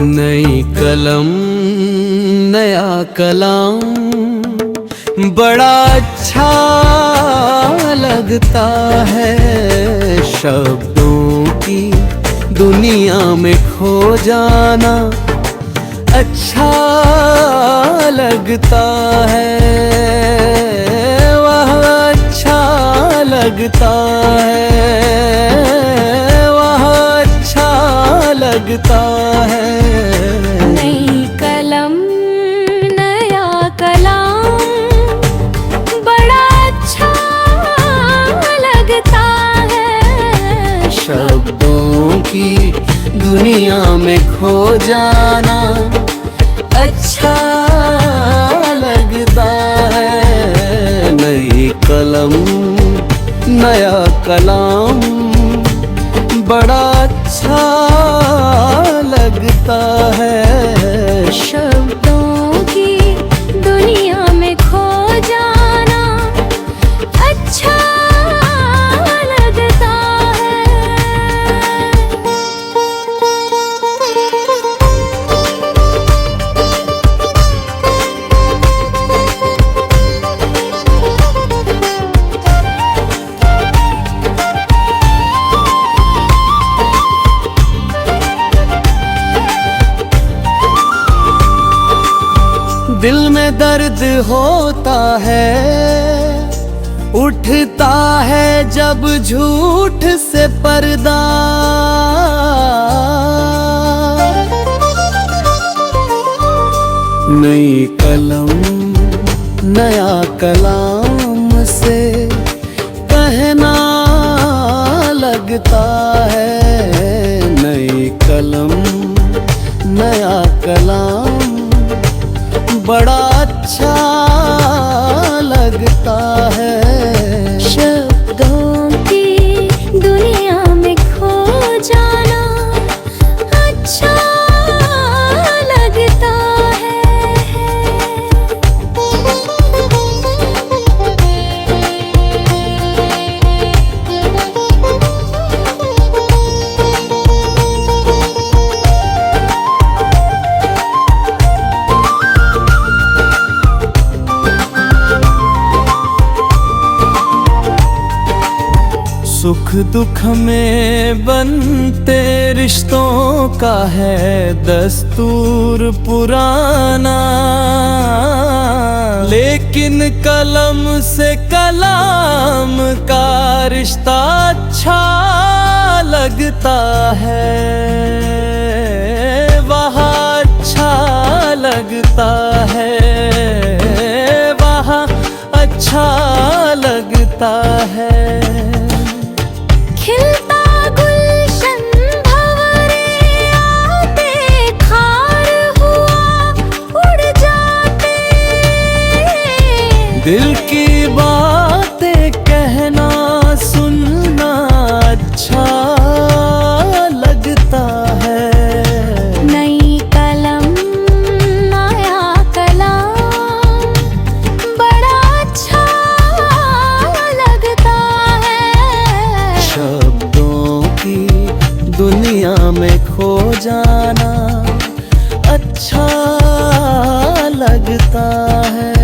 नई कलम नया कलाम बड़ा अच्छा लगता है। शब्दों की दुनिया में खो जाना अच्छा लगता है। वह अच्छा लगता है, वह अच्छा लगता है। नई कलम नया कलाम बड़ा अच्छा लगता है। शब्दों की दुनिया में खो जाना अच्छा लगता है। नई कलम नया कलाम बड़ा अच्छा लगता है। शब्दों की दुनिया में खो जाना अच्छा लगता है। दिल में दर्द होता है, उठता है जब झूठ से पर्दा। नई कलम नया कलाम से कहना लगता है। नई कलम नया कलाम बड़ा अच्छा लगता है। शब्दों की दुनिया में खो जाना अच्छा लगता है। सुख दुख में बनते रिश्तों का है दस्तूर पुराना। लेकिन कलम से कलाम का रिश्ता अच्छा लगता है। वह अच्छा लगता है, वह अच्छा लगता है। खिलता गुलशन भंवरे आते, खार हुआ उड़ जाते। दिल की बातें कहना सुनना अच्छा लगता है। नई कलम नया कलाम बड़ा अच्छा लगता है। शब्दों की दुनिया में खो जाना अच्छा लगता है।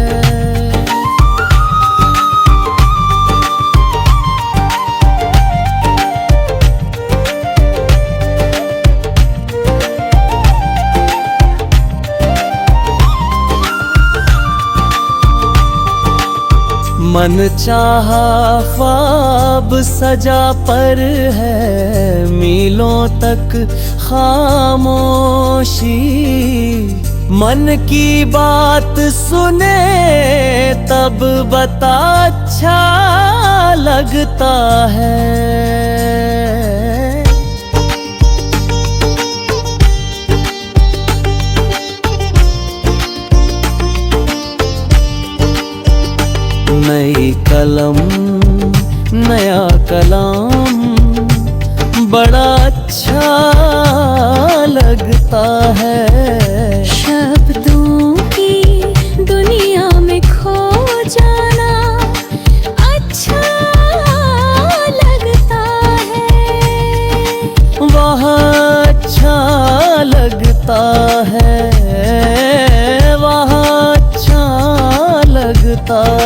मन चाहा ख्वाब सजा पर है मीलों तक खामोशी। मन की बात सुने तब बता अच्छा लगता है। नई कलम नया कलाम बड़ा अच्छा लगता है। शब्दों की दुनिया में खो जाना अच्छा लगता है। वह अच्छा लगता था।